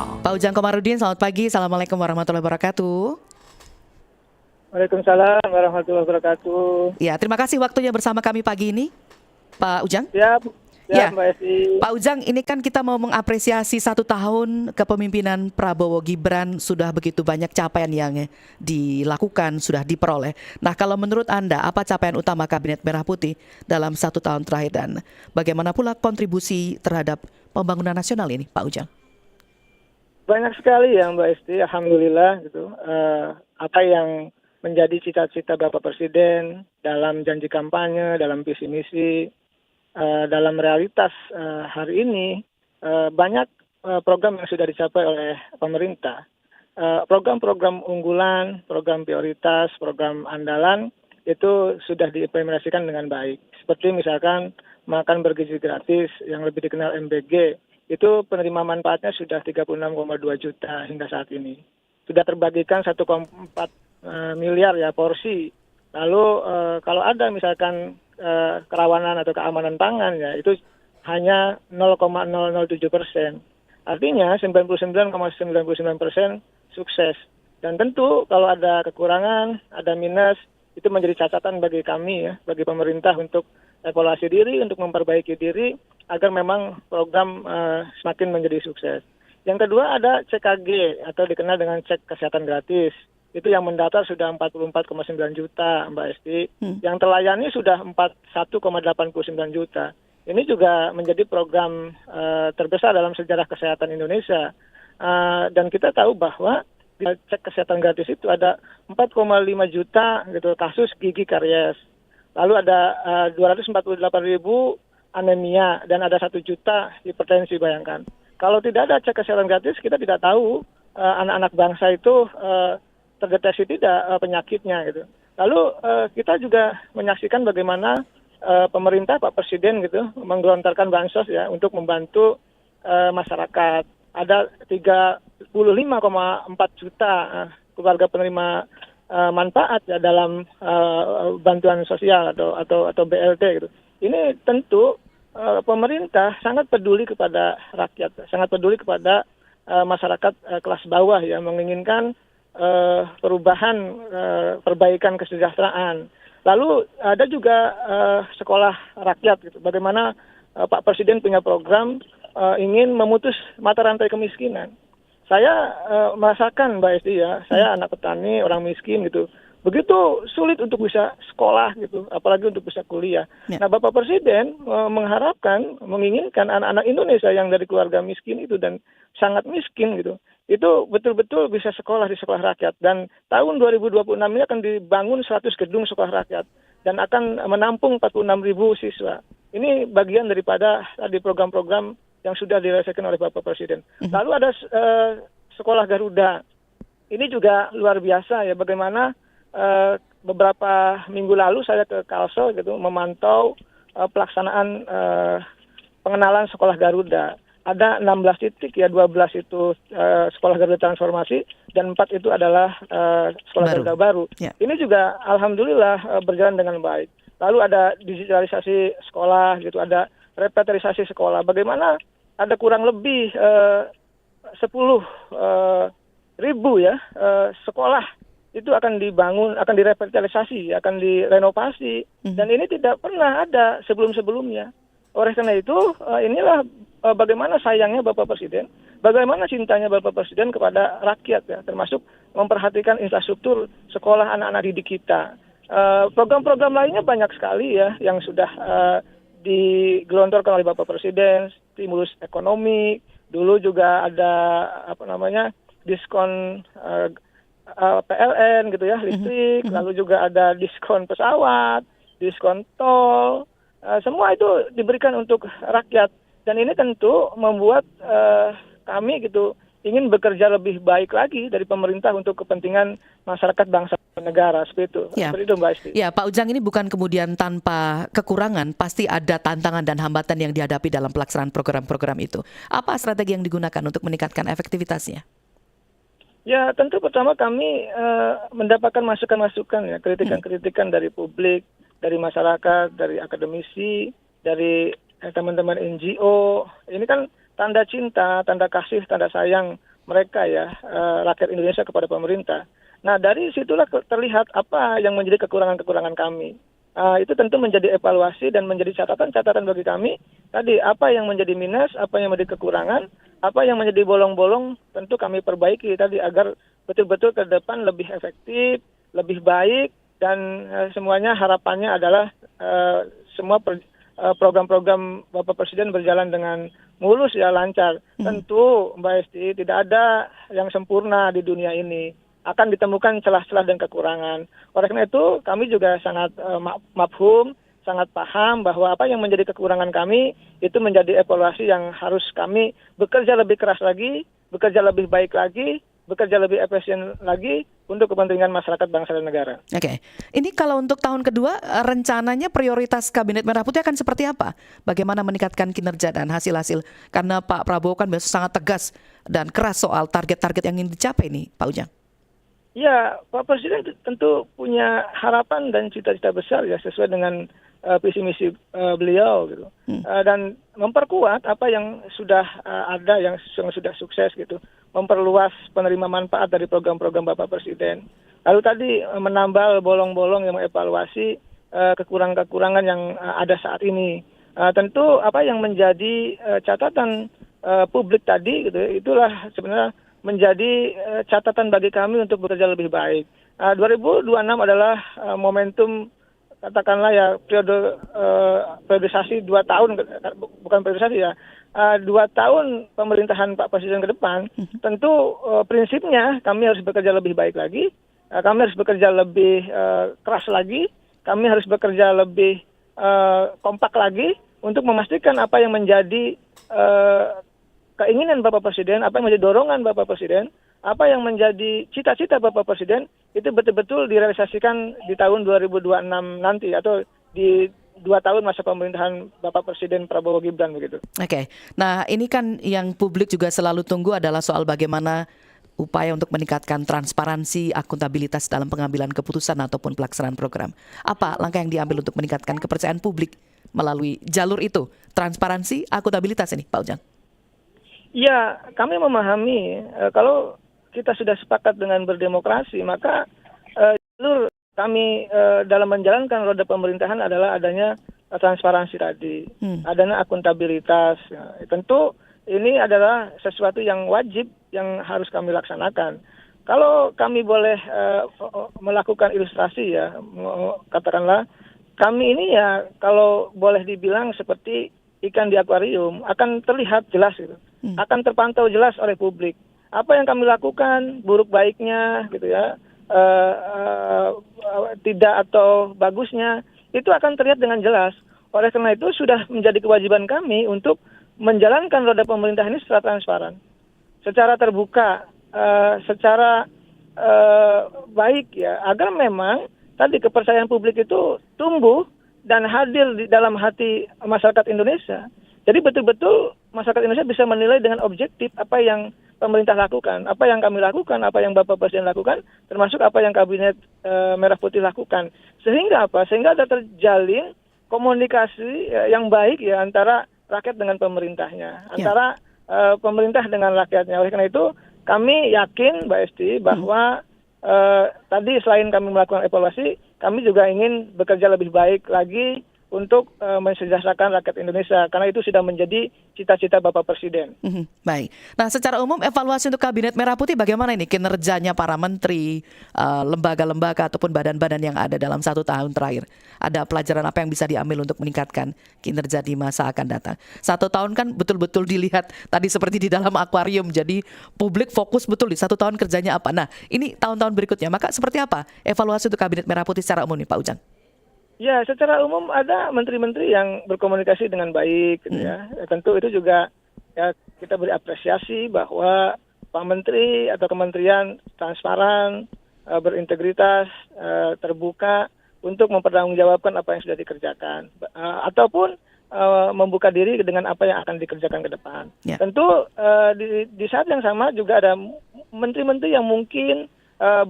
Pak Ujang Komarudin, selamat pagi. Assalamualaikum warahmatullahi wabarakatuh. Waalaikumsalam warahmatullahi wabarakatuh. Ya, terima kasih waktunya bersama kami pagi ini, Pak Ujang. Siap, siap Ya, Mbak Esti. Pak Ujang, ini kan kita mau mengapresiasi 1 tahun kepemimpinan Prabowo Gibran, sudah begitu banyak capaian yang dilakukan, sudah diperoleh. Nah, kalau menurut Anda, apa capaian utama Kabinet Merah Putih dalam 1 tahun terakhir dan bagaimana pula kontribusi terhadap pembangunan nasional ini, Pak Ujang? Banyak sekali ya Mbak Esti, alhamdulillah gitu. Apa yang menjadi cita-cita Bapak Presiden dalam janji kampanye, dalam visi misi, dalam realitas hari ini banyak program yang sudah dicapai oleh pemerintah. Program-program unggulan, program prioritas, program andalan itu sudah diimplementasikan dengan baik. Seperti misalkan makan bergizi gratis yang lebih dikenal MBG, itu penerima manfaatnya sudah 36,2 juta hingga saat ini. Sudah terbagikan 1,4 miliar ya porsi. Lalu kalau ada misalkan kerawanan atau keamanan pangan ya itu hanya 0,007%. Artinya 99,99% sukses. Dan tentu kalau ada kekurangan, ada minus, itu menjadi catatan bagi kami ya, bagi pemerintah untuk evaluasi diri, untuk memperbaiki diri agar memang program semakin menjadi sukses. Yang kedua ada CKG atau dikenal dengan cek kesehatan gratis. Itu yang mendaftar sudah 44,9 juta Mbak Esti. Yang terlayani sudah 41,89 juta. Ini juga menjadi program terbesar dalam sejarah kesehatan Indonesia. Dan kita tahu bahwa di cek kesehatan gratis itu ada 4,5 juta gitu kasus gigi karies. Lalu ada 248.000 anemia dan ada 1 juta hipertensi, bayangkan. Kalau tidak ada cek kesehatan gratis, kita tidak tahu anak-anak bangsa itu terdeteksi tidak penyakitnya gitu. Lalu kita juga menyaksikan bagaimana pemerintah, Pak Presiden gitu menggelontorkan bansos ya untuk membantu masyarakat. Ada 35,4 juta keluarga penerima manfaat ya dalam bantuan sosial atau BLT gitu. Ini tentu pemerintah sangat peduli kepada rakyat, sangat peduli kepada masyarakat kelas bawah ya, menginginkan perubahan, perbaikan kesejahteraan. Lalu ada juga sekolah rakyat gitu. Bagaimana Pak Presiden punya program ingin memutus mata rantai kemiskinan. Saya merasakan Mbak Esti ya, saya anak petani, orang miskin gitu. Begitu sulit untuk bisa sekolah gitu, apalagi untuk bisa kuliah. Ya. Nah, Bapak Presiden mengharapkan, menginginkan anak-anak Indonesia yang dari keluarga miskin itu dan sangat miskin gitu, itu betul-betul bisa sekolah di sekolah rakyat. Dan tahun 2026 ini akan dibangun 100 gedung sekolah rakyat dan akan menampung 46.000 siswa. Ini bagian daripada tadi program-program yang sudah dirasakan oleh Bapak Presiden. Lalu ada sekolah Garuda. Ini juga luar biasa ya, bagaimana beberapa minggu lalu saya ke Kalsel gitu memantau pelaksanaan pengenalan sekolah Garuda. Ada 16 titik ya, 12 itu sekolah Garuda transformasi dan 4 itu adalah sekolah Garuda baru. Ya. Ini juga alhamdulillah berjalan dengan baik. Lalu ada digitalisasi sekolah gitu, ada revitalisasi sekolah. Bagaimana ada kurang lebih 10.000 ya sekolah itu akan dibangun, akan direvitalisasi, akan direnovasi, dan ini tidak pernah ada sebelum-sebelumnya. Oleh karena itu, inilah bagaimana sayangnya Bapak Presiden, bagaimana cintanya Bapak Presiden kepada rakyat ya, termasuk memperhatikan infrastruktur sekolah anak-anak didik kita. Program-program lainnya banyak sekali ya yang sudah digelontorkan oleh Bapak Presiden, stimulus ekonomi. Dulu juga ada diskon PLN gitu ya, listrik, lalu juga ada diskon pesawat, diskon tol, semua itu diberikan untuk rakyat. Dan ini tentu membuat kami gitu ingin bekerja lebih baik lagi dari pemerintah untuk kepentingan masyarakat, bangsa, dan negara, seperti itu. Ya. Seperti itu Mbak Esti. Ya, Pak Ujang, ini bukan kemudian tanpa kekurangan, pasti ada tantangan dan hambatan yang dihadapi dalam pelaksanaan program-program itu. Apa strategi yang digunakan untuk meningkatkan efektivitasnya? Ya, tentu pertama kami mendapatkan masukan-masukan ya, kritikan-kritikan dari publik, dari masyarakat, dari akademisi, dari teman-teman NGO. Ini kan tanda cinta, tanda kasih, tanda sayang mereka ya, rakyat Indonesia kepada pemerintah. Nah, dari situlah terlihat apa yang menjadi kekurangan-kekurangan kami. Itu tentu menjadi evaluasi dan menjadi catatan-catatan bagi kami. Tadi apa yang menjadi minus, apa yang menjadi kekurangan, apa yang menjadi bolong-bolong, tentu kami perbaiki tadi agar betul-betul ke depan lebih efektif, lebih baik, dan semuanya harapannya adalah semua program-program Bapak Presiden berjalan dengan mulus ya, lancar. Tentu Mbak Esti, tidak ada yang sempurna di dunia ini. Akan ditemukan celah-celah dan kekurangan. Oleh karena itu kami juga sangat mafhum, sangat paham bahwa apa yang menjadi kekurangan kami itu menjadi evaluasi yang harus kami bekerja lebih keras lagi, bekerja lebih baik lagi, bekerja lebih efisien lagi untuk kepentingan masyarakat, bangsa, dan negara. Oke, ini kalau untuk tahun kedua, rencananya prioritas Kabinet Merah Putih akan seperti apa? Bagaimana meningkatkan kinerja dan hasil-hasil? Karena Pak Prabowo kan biasa sangat tegas dan keras soal target-target yang ingin dicapai nih, Pak Ujang. Ya, Pak Presiden tentu punya harapan dan cita-cita besar ya sesuai dengan visi misi beliau gitu. Dan memperkuat apa yang sudah ada, yang sudah sukses gitu. Memperluas penerima manfaat dari program-program Bapak Presiden. Lalu tadi menambal bolong-bolong yang mengevaluasi kekurangan-kekurangan yang ada saat ini. Tentu apa yang menjadi catatan publik tadi gitu, itulah sebenarnya menjadi catatan bagi kami untuk bekerja lebih baik. 2026 adalah momentum, katakanlah ya, periodisasi 2 tahun, bukan periodisasi ya, 2 tahun pemerintahan Pak Presiden ke depan. Tentu prinsipnya kami harus bekerja lebih baik lagi, kami harus bekerja lebih keras lagi, kami harus bekerja lebih kompak lagi untuk memastikan apa yang menjadi keinginan Bapak Presiden, apa yang menjadi dorongan Bapak Presiden, apa yang menjadi cita-cita Bapak Presiden, itu betul-betul direalisasikan di tahun 2026 nanti, atau di 2 tahun masa pemerintahan Bapak Presiden Prabowo Gibran begitu. Oke, nah ini kan yang publik juga selalu tunggu adalah soal bagaimana upaya untuk meningkatkan transparansi, akuntabilitas dalam pengambilan keputusan ataupun pelaksanaan program. Apa langkah yang diambil untuk meningkatkan kepercayaan publik melalui jalur itu? Transparansi, akuntabilitas ini, Pak Ujang. Ya, kami memahami kalau kita sudah sepakat dengan berdemokrasi, maka jalur kami dalam menjalankan roda pemerintahan adalah adanya transparansi tadi, adanya akuntabilitas. Ya, tentu ini adalah sesuatu yang wajib yang harus kami laksanakan. Kalau kami boleh melakukan ilustrasi ya, katakanlah kami ini ya kalau boleh dibilang seperti ikan di akuarium, akan terlihat jelas gitu. Akan terpantau jelas oleh publik. Apa yang kami lakukan, buruk baiknya gitu ya, tidak atau bagusnya, itu akan terlihat dengan jelas. Oleh karena itu sudah menjadi kewajiban kami untuk menjalankan roda pemerintah ini secara transparan, secara terbuka, secara baik ya, agar memang tadi kepercayaan publik itu tumbuh dan hadir di dalam hati masyarakat Indonesia. Jadi betul-betul masyarakat Indonesia bisa menilai dengan objektif apa yang pemerintah lakukan, apa yang kami lakukan, apa yang Bapak Presiden lakukan, termasuk apa yang Kabinet Merah Putih lakukan. Sehingga apa? Sehingga ada terjalin komunikasi yang baik ya antara rakyat dengan pemerintahnya, antara pemerintah dengan rakyatnya. Oleh karena itu kami yakin, Mbak Esti, bahwa tadi selain kami melakukan evaluasi, kami juga ingin bekerja lebih baik lagi untuk mensejahterakan rakyat Indonesia, karena itu sudah menjadi cita-cita Bapak Presiden. Baik. Nah, secara umum evaluasi untuk Kabinet Merah Putih bagaimana ini kinerjanya para menteri, lembaga-lembaga ataupun badan-badan yang ada dalam 1 tahun terakhir? Ada pelajaran apa yang bisa diambil untuk meningkatkan kinerja di masa akan datang? 1 tahun kan betul-betul dilihat tadi seperti di dalam akuarium, jadi publik fokus betul di 1 tahun kerjanya apa. Nah, ini tahun-tahun berikutnya, maka seperti apa evaluasi untuk Kabinet Merah Putih secara umum nih, Pak Ujang? Ya, secara umum ada menteri-menteri yang berkomunikasi dengan baik, gitu ya. Tentu itu juga ya kita beri apresiasi bahwa Pak Menteri atau Kementerian transparan, berintegritas, terbuka untuk mempertanggungjawabkan apa yang sudah dikerjakan, ataupun membuka diri dengan apa yang akan dikerjakan ke depan. Tentu di saat yang sama juga ada menteri-menteri yang mungkin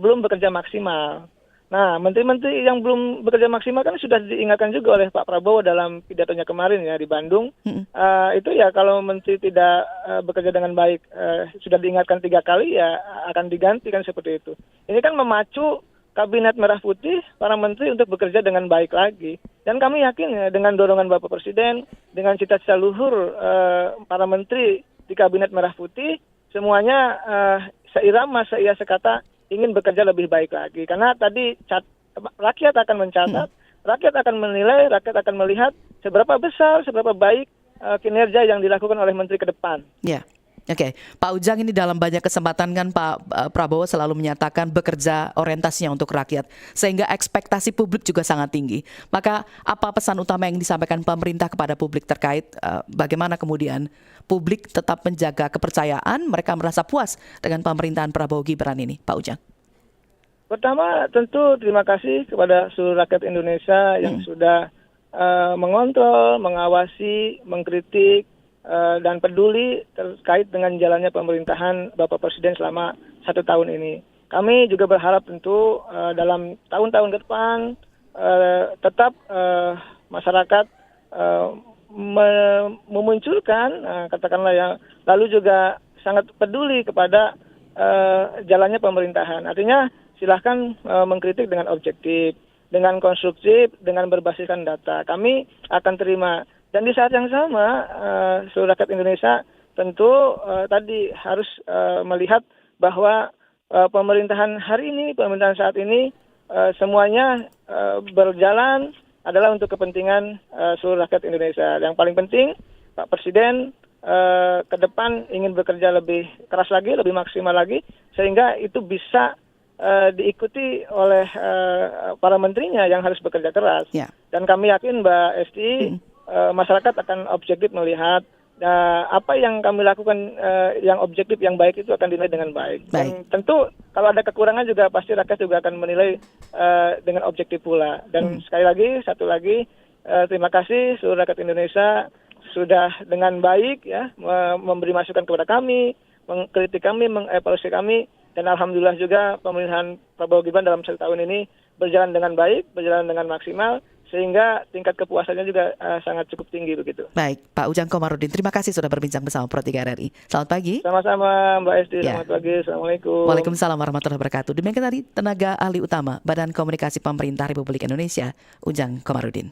belum bekerja maksimal. Nah, menteri-menteri yang belum bekerja maksimal kan sudah diingatkan juga oleh Pak Prabowo dalam pidatonya kemarin ya di Bandung. Mm-mm. Itu ya kalau menteri tidak bekerja dengan baik, sudah diingatkan 3 kali ya akan diganti kan seperti itu. Ini kan memacu kabinet merah putih para menteri untuk bekerja dengan baik lagi. Dan kami yakin ya dengan dorongan Bapak Presiden, dengan cita-cita luhur para menteri di kabinet merah putih, semuanya seirama, seia sekata ingin bekerja lebih baik lagi. Karena tadi rakyat akan mencatat, rakyat akan menilai, rakyat akan melihat seberapa besar, seberapa baik kinerja yang dilakukan oleh menteri ke depan. Ya, oke. Pak Ujang, ini dalam banyak kesempatan kan Pak Prabowo selalu menyatakan bekerja orientasinya untuk rakyat, sehingga ekspektasi publik juga sangat tinggi. Maka apa pesan utama yang disampaikan pemerintah kepada publik terkait bagaimana kemudian publik tetap menjaga kepercayaan, mereka merasa puas dengan pemerintahan Prabowo Gibran ini, Pak Ujang? Pertama, tentu terima kasih kepada seluruh rakyat Indonesia yang sudah mengontrol, mengawasi, mengkritik, dan peduli terkait dengan jalannya pemerintahan Bapak Presiden selama 1 tahun ini. Kami juga berharap tentu dalam tahun-tahun ke depan tetap masyarakat memunculkan katakanlah yang lalu juga sangat peduli kepada jalannya pemerintahan. Artinya silahkan mengkritik dengan objektif, dengan konstruktif, dengan berbasiskan data. Kami akan terima. Dan di saat yang sama, seluruh rakyat Indonesia tentu tadi harus melihat bahwa pemerintahan hari ini, pemerintahan saat ini, semuanya berjalan adalah untuk kepentingan seluruh rakyat Indonesia. Yang paling penting, Pak Presiden ke depan ingin bekerja lebih keras lagi, lebih maksimal lagi, sehingga itu bisa diikuti oleh para menterinya yang harus bekerja keras. Ya. Dan kami yakin Mbak Esti, masyarakat akan objektif melihat apa yang kami lakukan yang objektif, yang baik itu akan dinilai dengan baik. Dan tentu kalau ada kekurangan juga pasti rakyat juga akan menilai dengan objektif pula. Dan sekali lagi, satu lagi, terima kasih seluruh rakyat Indonesia sudah dengan baik ya memberi masukan kepada kami, mengkritik kami, mengevaluasi kami. Dan alhamdulillah juga pemerintahan Prabowo Gibran dalam 1 tahun ini berjalan dengan baik, berjalan dengan maksimal, sehingga tingkat kepuasannya juga sangat cukup tinggi begitu. Baik, Pak Ujang Komarudin, terima kasih sudah berbincang bersama Pro 3 RRI. Selamat pagi. Sama-sama Mbak Esti, Ya. selamat pagi, Assalamualaikum. Waalaikumsalam warahmatullahi wabarakatuh. Demikian tadi tenaga ahli utama Badan Komunikasi Pemerintah Republik Indonesia, Ujang Komarudin.